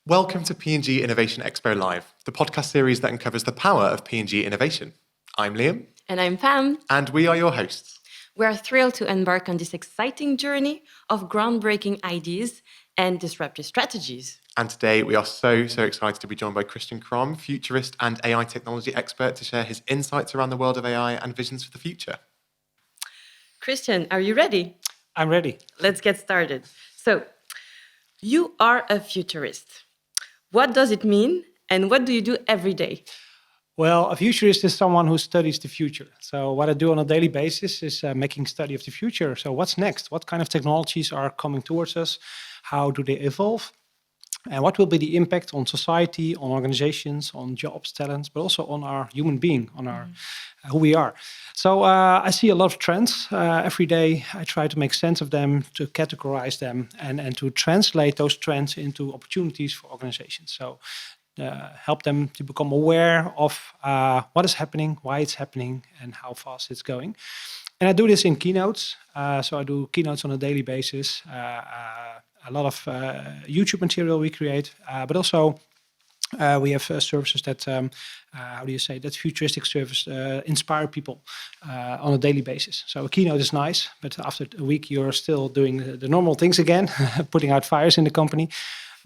Welcome to P&G Innovation Expo Live, the podcast series that uncovers the power of P&G innovation. I'm Liam. And I'm Pam. And we are your hosts. We are thrilled to embark on this exciting journey of groundbreaking ideas and disruptive strategies. And today we are so excited to be joined by Kromme, Futurist and AI technology expert, to share his insights around the world of AI and visions for the future. Christian, are you ready? I'm ready. Let's get started. So, you are a futurist. What does it mean and what do you do every day? Well, a futurist is someone who studies the future. So what I do on a daily basis is making study of the future. So what's next? What kind of technologies are coming towards us? How do they evolve? And what will be the impact on society, on organizations, on jobs, talents, but also on our human being, on our who we are. So I see a lot of trends every day. I try to make sense of them, to categorize them, and to translate those trends into opportunities for organizations. So help them to become aware of what is happening, why it's happening, and how fast it's going. And I do this in keynotes. So I do keynotes on a daily basis. A lot of YouTube material we create, but also we have services that, that futuristic service inspire people on a daily basis. So a keynote is nice, but after a week you're still doing the normal things again, putting out fires in the company.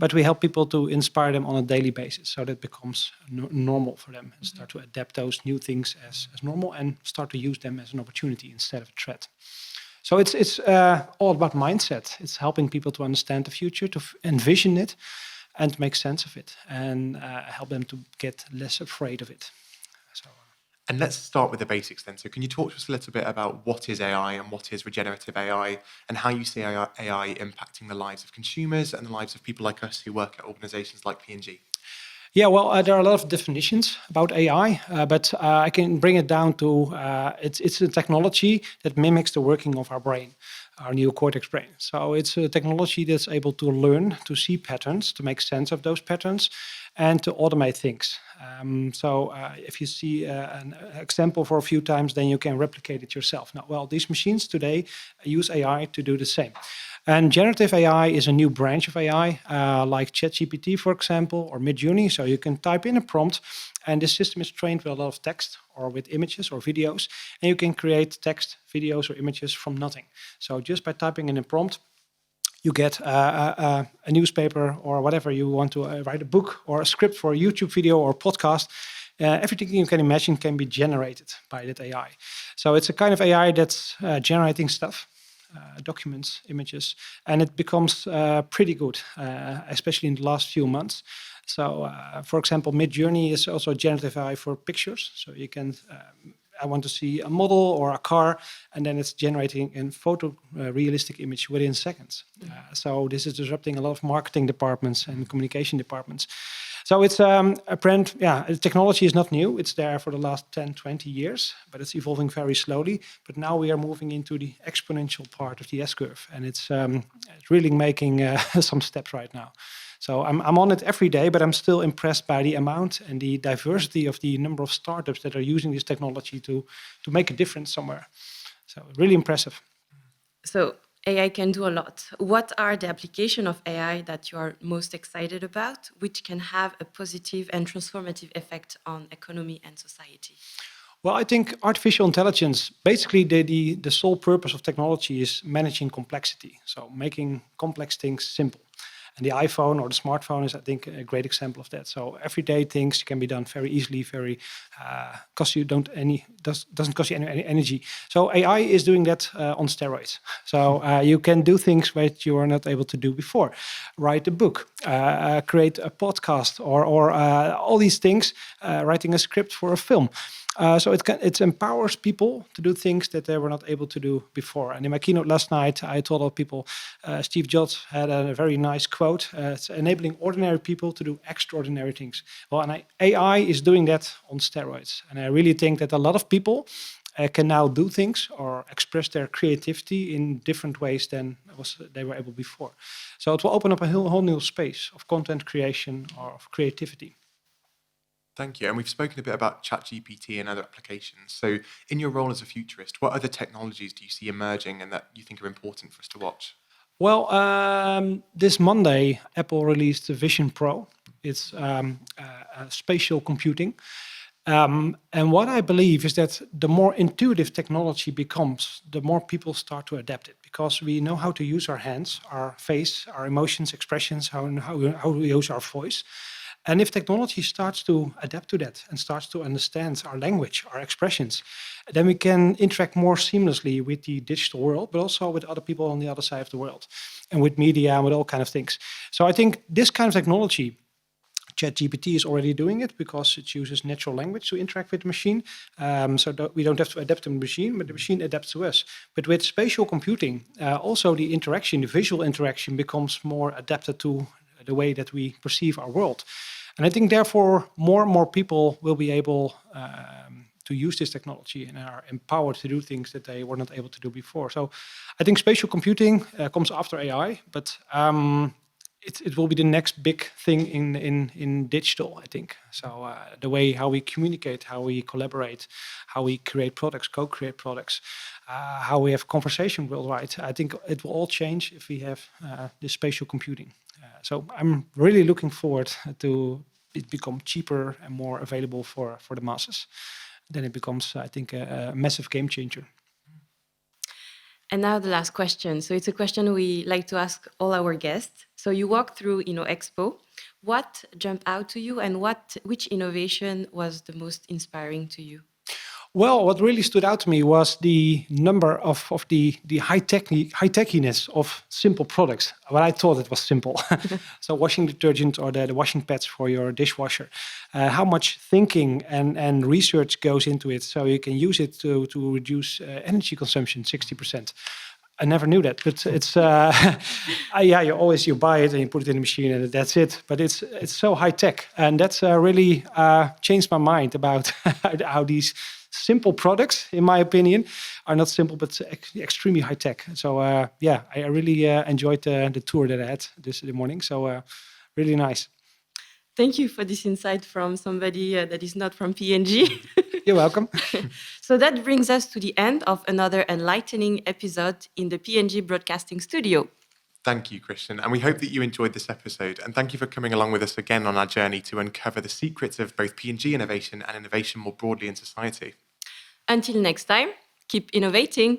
But we help people to inspire them on a daily basis, so that becomes normal for them and start to adapt those new things as normal and start to use them as an opportunity instead of a threat. So it's all about mindset. It's helping people to understand the future, to envision it, and make sense of it, and help them to get less afraid of it. And let's start with the basics then. So can you talk to us a little bit about what is AI and what is regenerative AI, and how you see AI impacting the lives of consumers and the lives of people like us who work at organizations like P&G? Yeah, well, there are a lot of definitions about AI, but I can bring it down to it's a technology that mimics the working of our brain, our neocortex brain. So it's a technology that's able to learn, to see patterns, to make sense of those patterns, and to automate things. So if you see an example for a few times, then you can replicate it yourself. Now, well, these machines today use AI to do the same. And generative AI is a new branch of AI, like ChatGPT, for example, or Midjourney. So you can type in a prompt, and the system is trained with a lot of text or with images or videos, and you can create text, videos, or images from nothing. So just by typing in a prompt, you get a newspaper or whatever you want to write, a book or a script for a YouTube video or podcast. Everything you can imagine can be generated by that AI. So it's a kind of AI that's generating stuff. Documents, images, and it becomes pretty good, especially in the last few months. So, for example, Midjourney is also generative AI for pictures. So you can, I want to see a model or a car, and then it's generating a photorealistic image within seconds. So this is disrupting a lot of marketing departments and communication departments. So it's a trend. Yeah, the technology is not new. It's there for the last 10, 20 years, but it's evolving very slowly. But now we are moving into the exponential part of the S-curve, and it's really making some steps right now. So I'm on it every day, but I'm still impressed by the amount and the diversity of the number of startups that are using this technology to make a difference somewhere. So really impressive. So AI can do a lot. What are the applications of AI that you are most excited about, which can have a positive and transformative effect on economy and society? Well, I think artificial intelligence, basically the sole purpose of technology is managing complexity. So making complex things simple. And the iPhone or the smartphone is, I think, a great example of that. So everyday things can be done very easily, doesn't cost you any energy. So AI is doing that on steroids. So you can do things that you were not able to do before. Write a book, create a podcast, or all these things. Writing a script for a film. So it empowers people to do things that they were not able to do before. And in my keynote last night, I told all people, Steve Jobs had a very nice quote. It's enabling ordinary people to do extraordinary things. Well, and AI is doing that on steroids. And I really think that a lot of people can now do things or express their creativity in different ways than they were able before. So it will open up a whole new space of content creation or of creativity. Thank you. And we've spoken a bit about ChatGPT and other applications. So in your role as a futurist, what other technologies do you see emerging and that you think are important for us to watch? Well, this Monday, Apple released the Vision Pro. It's spatial computing. And what I believe is that the more intuitive technology becomes, the more people start to adapt it, because we know how to use our hands, our face, our emotions, expressions, how we use our voice. And if technology starts to adapt to that and starts to understand our language, our expressions, then we can interact more seamlessly with the digital world, but also with other people on the other side of the world, and with media and with all kind of things. So I think this kind of technology, ChatGPT is already doing it because it uses natural language to interact with the machine. So that we don't have to adapt to the machine, but the machine adapts to us. But with spatial computing, also the interaction, the visual interaction becomes more adapted to the way that we perceive our world. And I think therefore more and more people will be able to use this technology and are empowered to do things that they were not able to do before. So I think spatial computing comes after AI, but it will be the next big thing in digital, I think. So the way how we communicate, how we collaborate, how we create products, co-create products, how we have conversation worldwide, I think it will all change if we have this spatial computing. So I'm really looking forward to it become cheaper and more available for the masses. Then it becomes, I think, a massive game changer. And now the last question. So it's a question we like to ask all our guests. So you walked through Expo. What jumped out to you, and which innovation was the most inspiring to you? Well, what really stood out to me was the number of the high techiness of simple products. What I thought it was simple. So washing detergent or the washing pads for your dishwasher. How much thinking and research goes into it, so you can use it to reduce energy consumption 60%. I never knew that, but it's yeah. You buy it and you put it in the machine and that's it. But it's so high tech, and that's really changed my mind about how these simple products, in my opinion, are not simple but extremely high tech. So yeah, I really enjoyed the tour that I had this morning. So really nice. Thank you for this insight from somebody that is not from P&G. You're welcome. So that brings us to the end of another enlightening episode in the P&G Broadcasting Studio. Thank you, Christian. And we hope that you enjoyed this episode. And thank you for coming along with us again on our journey to uncover the secrets of both P&G innovation and innovation more broadly in society. Until next time, keep innovating.